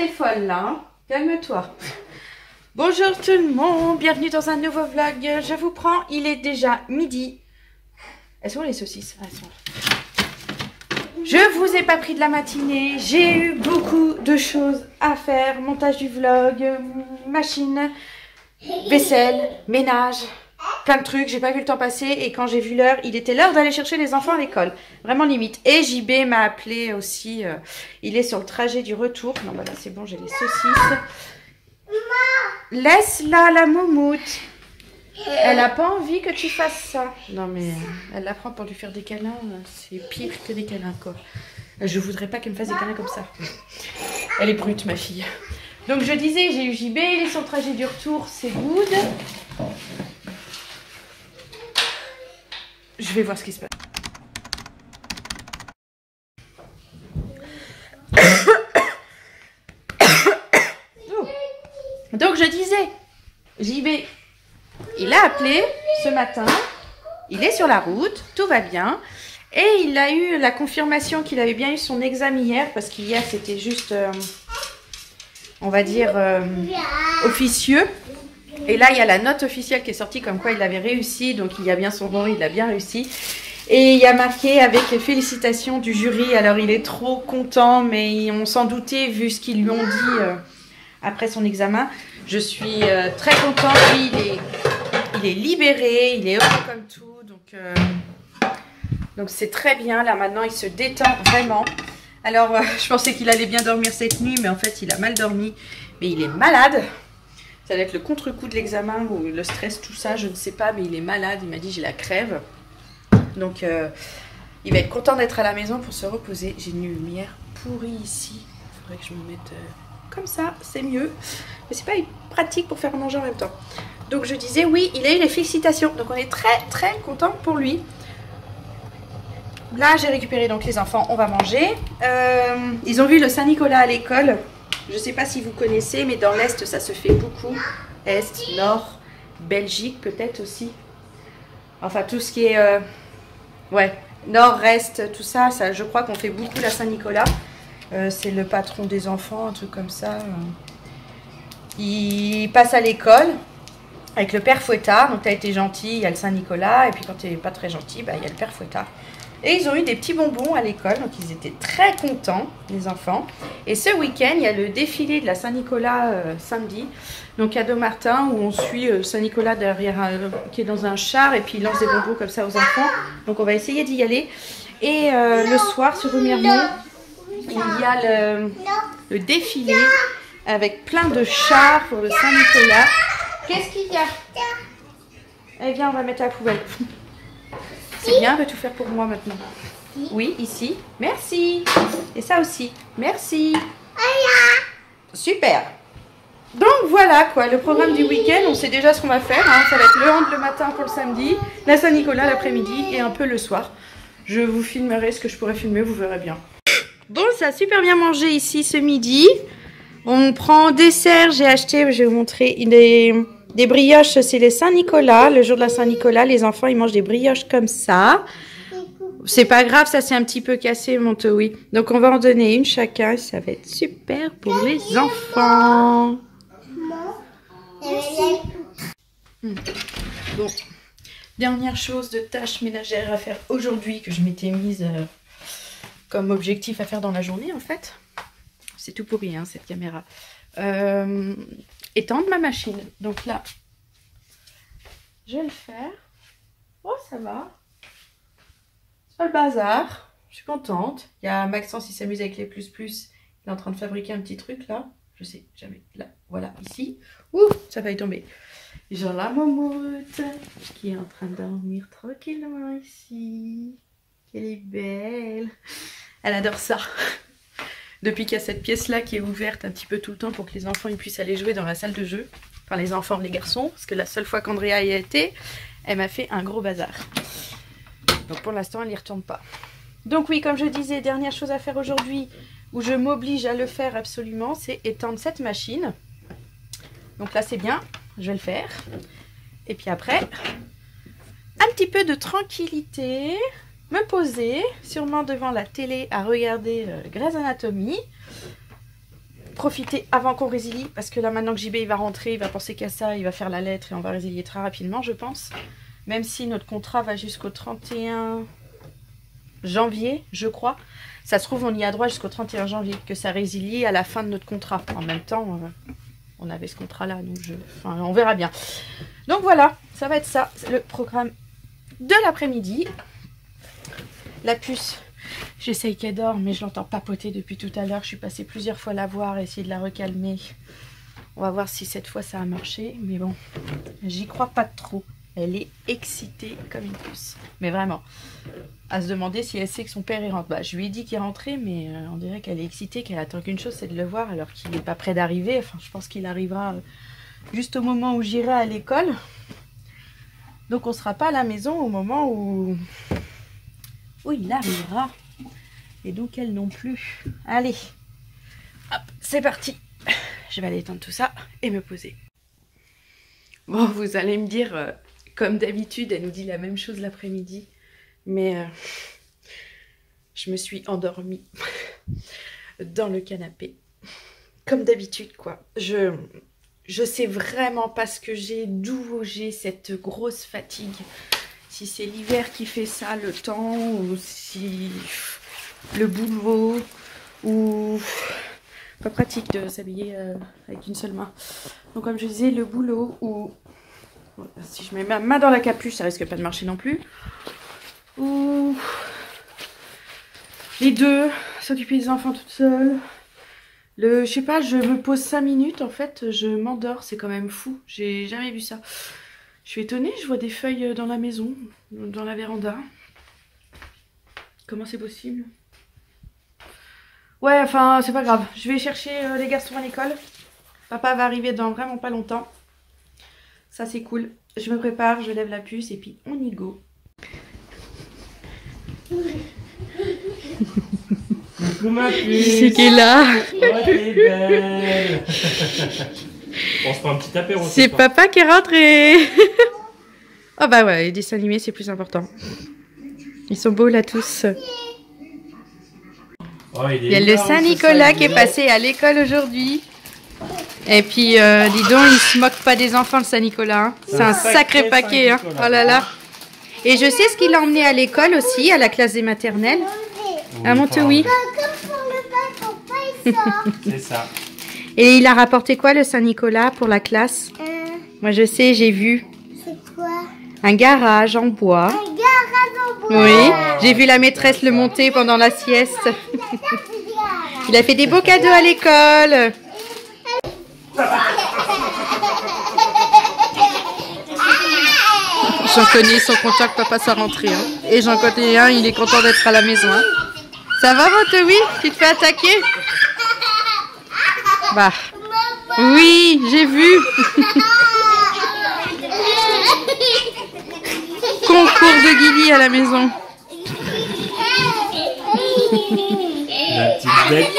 t'es folle là, hein. Calme-toi. Bonjour tout le monde, bienvenue dans un nouveau vlog. Je vous prends, il est déjà midi. Elles sont les saucisses? Elles sont là. Je vous ai pas pris de la matinée, j'ai eu beaucoup de choses à faire. Montage du vlog, machine, vaisselle, ménage, plein de trucs. J'ai pas vu le temps passer et quand j'ai vu l'heure, il était l'heure d'aller chercher les enfants à l'école. Vraiment limite. Et JB m'a appelé aussi, il est sur le trajet du retour. Non bah là c'est bon, j'ai les saucisses. Laisse-la la moumoute. Elle a pas envie que tu fasses ça. Non mais elle la prend pour lui faire des câlins. C'est pire que des câlins quoi. Je voudrais pas qu'elle me fasse des câlins comme ça. Elle est brute ma fille. Donc je disais, j'ai eu JB, il est sur le trajet du retour, c'est good. Je vais voir ce qui se passe. Donc je disais, JB, il a appelé ce matin, il est sur la route, tout va bien. Et il a eu la confirmation qu'il avait bien eu son examen hier, parce qu'hier c'était juste, on va dire, officieux. Et là il y a la note officielle qui est sortie comme quoi il avait réussi, donc il y a bien son nom, il a bien réussi. Et il y a marqué avec les félicitations du jury, alors il est trop content, mais on s'en doutait vu ce qu'ils lui ont dit après son examen. Je suis très contente, lui il est libéré, il est heureux comme tout, donc c'est très bien, là maintenant il se détend vraiment. Alors je pensais qu'il allait bien dormir cette nuit, mais en fait il a mal dormi, mais il est malade. Ça va être le contre-coup de l'examen ou le stress, tout ça, je ne sais pas, mais il est malade, il m'a dit j'ai la crève. Donc il va être content d'être à la maison pour se reposer. J'ai une lumière pourrie ici, il faudrait que je me mette comme ça, c'est mieux. Mais c'est pas pratique pour faire manger en même temps. Donc je disais oui, il a eu les félicitations, donc on est très très content pour lui. Là j'ai récupéré donc les enfants, on va manger. Ils ont vu le Saint-Nicolas à l'école. Je ne sais pas si vous connaissez, mais dans l'Est, ça se fait beaucoup. Est, Nord, Belgique peut-être aussi. Enfin, tout ce qui est... ouais, Nord, Est, tout ça, je crois qu'on fait beaucoup la Saint-Nicolas. C'est le patron des enfants, un truc comme ça. Il passe à l'école avec le père Fouettard. Donc, tu as été gentil, il y a le Saint-Nicolas. Et puis, quand tu n'es pas très gentil, bah, il y a le père Fouettard. Et ils ont eu des petits bonbons à l'école, donc ils étaient très contents, les enfants. Et ce week-end, il y a le défilé de la Saint-Nicolas samedi, donc à Dommartin, où on suit Saint-Nicolas derrière, qui est dans un char, et puis il lance des bonbons comme ça aux enfants. Donc on va essayer d'y aller. Et le soir, sur Remiremont, il y a le défilé avec plein de chars pour le Saint-Nicolas. Qu'est-ce qu'il y a? Eh bien, on va mettre à la poubelle. C'est bien de tout faire pour moi maintenant. Oui, ici. Merci. Et ça aussi. Merci. Super. Donc voilà quoi, le programme du week-end. On sait déjà ce qu'on va faire. Hein. Ça va être le hand le matin pour le samedi, la Saint-Nicolas l'après-midi et un peu le soir. Je vous filmerai ce que je pourrais filmer, vous verrez bien. Bon, ça a super bien mangé ici ce midi. On prend dessert. J'ai acheté, je vais vous montrer, des brioches, c'est les Saint-Nicolas. Le jour de la Saint-Nicolas, les enfants, ils mangent des brioches comme ça. C'est pas grave, ça c'est un petit peu cassé, mon oui. Donc on va en donner une chacun. Ça va être super pour les enfants. Bon, dernière chose de tâches ménagères à faire aujourd'hui que je m'étais mise comme objectif à faire dans la journée en fait. C'est tout pourri hein, cette caméra. Étendre ma machine. Donc là, je vais le faire. Oh, ça va. C'est pas le bazar. Je suis contente. Il y a Maxence, il s'amuse avec les plus-plus. Il est en train de fabriquer un petit truc là. Je sais jamais. Là, voilà, ici. Ouh, ça va y tomber. Genre la moumoute qui est en train de dormir tranquillement ici. Elle est belle. Elle adore ça. Depuis qu'il y a cette pièce-là qui est ouverte un petit peu tout le temps pour que les enfants ils puissent aller jouer dans la salle de jeu. Enfin, les enfants, les garçons. Parce que la seule fois qu'Andrea y a été, elle m'a fait un gros bazar. Donc pour l'instant, elle n'y retourne pas. Donc oui, comme je disais, dernière chose à faire aujourd'hui, où je m'oblige à le faire absolument, c'est étendre cette machine. Donc là, c'est bien. Je vais le faire. Et puis après, un petit peu de tranquillité. Me poser, sûrement devant la télé, à regarder Grey's Anatomy. profiter avant qu'on résilie, parce que là maintenant que JB il va rentrer, il va penser qu'à ça, il va faire la lettre et on va résilier très rapidement je pense. Même si notre contrat va jusqu'au 31 janvier, je crois. Ça se trouve on y a droit jusqu'au 31 janvier, que ça résilie à la fin de notre contrat. En même temps, on avait ce contrat là, donc enfin, on verra bien. Donc voilà, ça va être ça, le programme de l'après-midi. La puce, j'essaye qu'elle dorme, mais je l'entends papoter depuis tout à l'heure. Je suis passée plusieurs fois la voir, essayer de la recalmer. On va voir si cette fois ça a marché. Mais bon, j'y crois pas trop. Elle est excitée comme une puce. Mais vraiment, à se demander si elle sait que son père est rentré. Bah, je lui ai dit qu'il est rentré, mais on dirait qu'elle est excitée, qu'elle attend qu'une chose, c'est de le voir, alors qu'il n'est pas prêt d'arriver. Enfin, je pense qu'il arrivera juste au moment où j'irai à l'école. Donc on ne sera pas à la maison au moment où il arrivera. Et donc elle non plus. Allez, hop, c'est parti. Je vais aller étendre tout ça et me poser. Bon, vous allez me dire, comme d'habitude, elle nous dit la même chose l'après-midi. Mais je me suis endormie dans le canapé. Comme d'habitude, quoi. Je sais vraiment pas ce que j'ai, d'où j'ai cette grosse fatigue. Si c'est l'hiver qui fait ça, le temps, ou si le boulot, ou pas pratique de s'habiller avec une seule main. Donc comme je disais, le boulot, ou si je mets ma main dans la capuche, ça risque pas de marcher non plus. Ou les deux, s'occuper des enfants toute seule. Je sais pas, je me pose 5 minutes, en fait, je m'endors, c'est quand même fou. J'ai jamais vu ça. Je suis étonnée, je vois des feuilles dans la maison, dans la véranda. Comment c'est possible? Ouais, enfin, c'est pas grave. Je vais chercher les garçons à l'école. Papa va arriver dans vraiment pas longtemps. Ça, c'est cool. Je me prépare, je lève la puce et puis on y go. C'est qui est là. Oh, t'es belle. On se prend un petit apéro. C'est papa qui est rentré. Oh bah ouais, les dessins animés c'est plus important. Ils sont beaux là tous. Oh, il y a le Saint-Nicolas qui est passé à l'école aujourd'hui. Et puis dis donc, il se moque pas des enfants le Saint-Nicolas. Hein. C'est un sacré paquet. Hein. Oh là là. Et je sais ce qu'il a emmené à l'école aussi, à la classe des maternelles. À Montewi. C'est ça. Et il a rapporté quoi le Saint-Nicolas pour la classe? Moi je sais, j'ai vu. C'est quoi? Un garage en bois. Un garage en bois. Oui, j'ai vu la maîtresse le monter pendant la sieste. Il a fait des beaux cadeaux à l'école. J'en connais, ils sont contents que papa soit rentré. Hein. Et j'en connais un, il est content d'être à la maison. Hein. Ça va, Montewi? Tu te fais attaquer? Bah, oui, j'ai vu. Concours de Guili à la maison. La petite bête.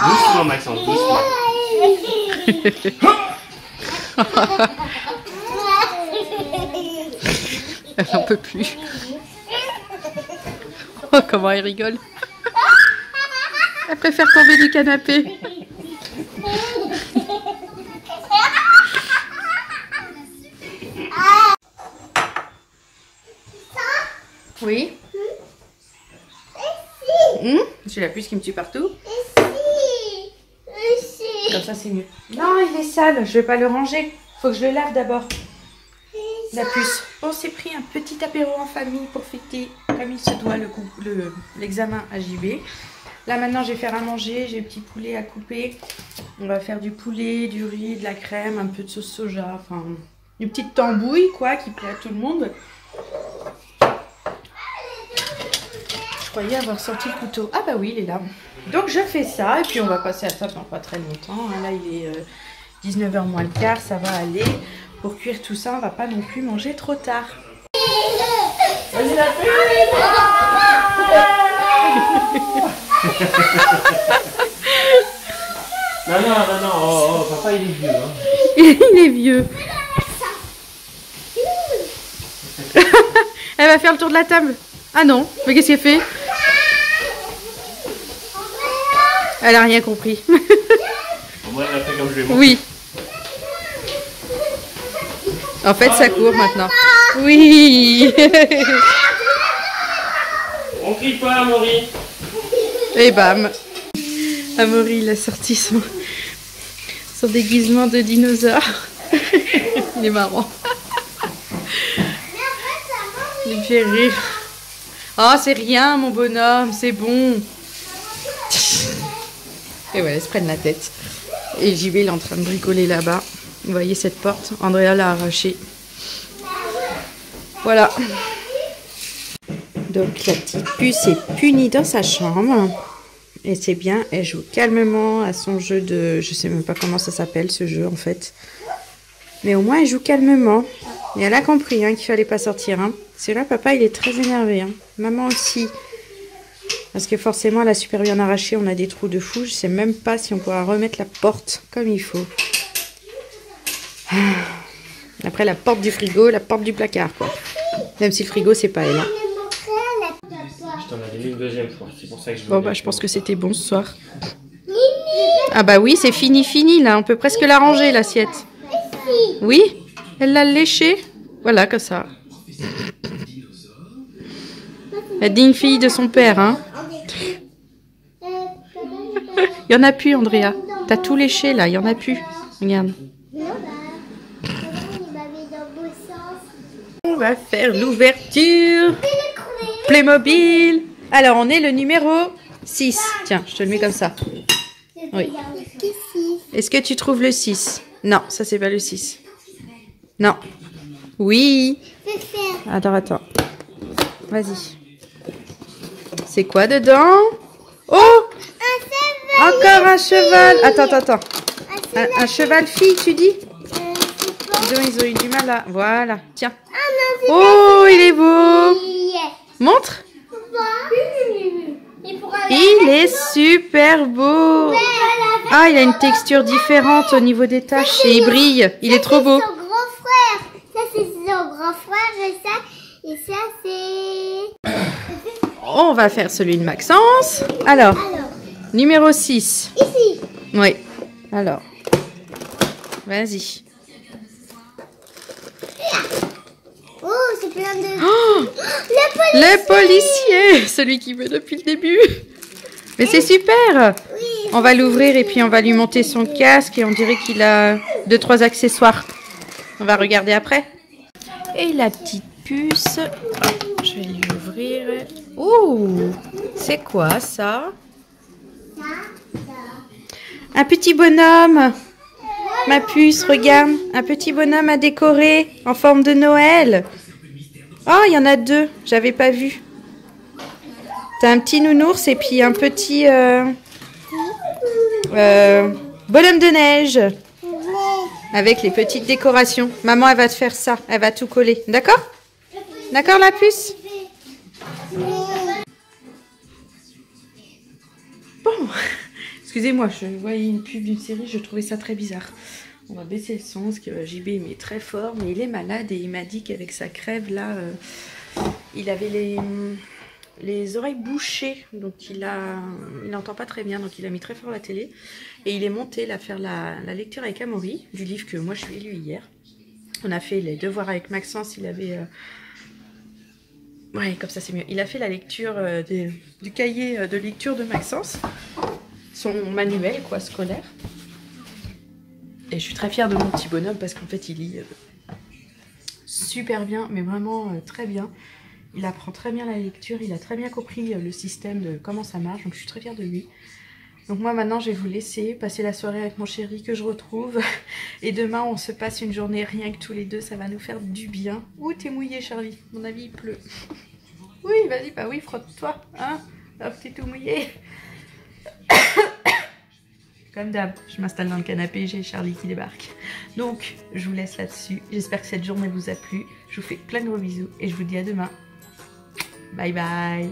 Doucement, Maxence, doucement. Elle n'en peut plus. Oh, comment elle rigole. Elle préfère tomber du canapé. Oui. J'ai la puce qui me tue partout. Comme ça c'est mieux. Non, il est sale, je vais pas le ranger. Faut que je le lave d'abord. La puce. On s'est pris un petit apéro en famille pour fêter comme il se doit l'examen à JB. Là maintenant je vais faire à manger, j'ai un petit poulet à couper. On va faire du poulet, du riz, de la crème, un peu de sauce soja, enfin une petite tambouille quoi qui plaît à tout le monde. Je croyais avoir sorti le couteau. Ah bah oui, il est là. Donc je fais ça et puis on va passer à ça dans pas très longtemps. Là il est 19h moins le quart, ça va aller. Pour cuire tout ça, on va pas non plus manger trop tard. Vas-y la Non, oh, papa il est vieux. Hein. Il est vieux. Elle va faire le tour de la table. Ah non, mais qu'est-ce qu'elle fait? Elle a rien compris. Au moins, elle a fait comme je lui ai montré. Oui. En fait, ça court maintenant. Oui. On crie pas, Amaury. Et bam. Amaury, il a sorti son déguisement de dinosaure. Il est marrant. Il me fait rire. Oh, c'est rien, mon bonhomme, c'est bon. Et voilà, ils se prennent la tête. Et JB, il est en train de bricoler là-bas. Vous voyez cette porte? Andrea l'a arrachée. Voilà. Donc la petite puce est punie dans sa chambre. Et c'est bien, elle joue calmement à son jeu de... Je sais même pas comment ça s'appelle ce jeu en fait. Mais au moins elle joue calmement. Et elle a compris hein, qu'il fallait pas sortir. Hein. C'est là, papa il est très énervé. Hein. Maman aussi. Parce que forcément elle a super bien arraché. On a des trous de fou. Je sais même pas si on pourra remettre la porte comme il faut. Après la porte du frigo, la porte du placard quoi. Même si le frigo c'est pas elle. Hein. Je t'en avais mis une deuxième fois. C'est pour ça que je Bon bah je pense que c'était bon ce soir. Ah bah oui c'est fini là. On peut presque la ranger l'assiette. Oui, elle l'a léché. Voilà comme ça. La digne fille de son père hein. Il y en a plus Andrea. T'as tout léché là, il y en a plus. Regarde. On va faire l'ouverture. Playmobil. Alors, on est le numéro 6. Tiens, je te le mets comme ça. Oui. Est-ce que tu trouves le 6? Non, ça c'est pas le 6. Non. Oui. Attends. Vas-y. C'est quoi dedans? Oh! Encore un cheval. Attends. Un cheval fille, tu dis? Ils ont eu du mal à... Voilà, tiens. Oh, il est beau. Montre. Il est super beau. Ah, il a une texture différente au niveau des taches et il brille. Il est trop beau. Ça, c'est son grand frère. Ça, c'est son grand frère et ça, c'est... On va faire celui de Maxence. Alors, numéro 6. Ici. Oui. Alors, vas-y. Oh, c'est plein de... Oh, le policier. Celui qui veut depuis le début. Mais c'est super. Oui. On va l'ouvrir et puis on va lui monter son casque et on dirait qu'il a 2-3 accessoires. On va regarder après. Et la petite puce. Je vais lui ouvrir. Ouh, c'est quoi ça? Un petit bonhomme. Ma puce, regarde. Un petit bonhomme à décorer en forme de Noël. Oh, il y en a 2. J'avais pas vu. T'as un petit nounours et puis un petit bonhomme de neige. Avec les petites décorations. Maman, elle va te faire ça. Elle va tout coller. D'accord? D'accord, la puce? Bon. Excusez-moi, je voyais une pub d'une série, je trouvais ça très bizarre. On va baisser le son, parce que JB il met très fort, mais il est malade et il m'a dit qu'avec sa crève, là, il avait les oreilles bouchées, donc il n'entend pas très bien, donc il a mis très fort la télé. Et il est monté là faire la lecture avec Amaury, du livre que moi je lui ai lu hier. On a fait les devoirs avec Maxence, il avait... Ouais, comme ça c'est mieux. Il a fait la lecture du cahier de lecture de Maxence, son manuel quoi, scolaire. Et je suis très fière de mon petit bonhomme parce qu'en fait il lit super bien, mais vraiment très bien. Il apprend très bien la lecture, il a très bien compris le système de comment ça marche, donc je suis très fière de lui. Donc moi maintenant je vais vous laisser passer la soirée avec mon chéri que je retrouve. Et demain on se passe une journée rien que tous les deux, ça va nous faire du bien. Ouh, t'es mouillé Charlie, mon avis il pleut. Oui, vas-y, bah oui, frotte-toi, hein. Hop, t'es tout mouillé. Comme d'hab, je m'installe dans le canapé, j'ai Charlie qui débarque. Donc, je vous laisse là-dessus. J'espère que cette journée vous a plu. Je vous fais plein de gros bisous et je vous dis à demain. Bye bye.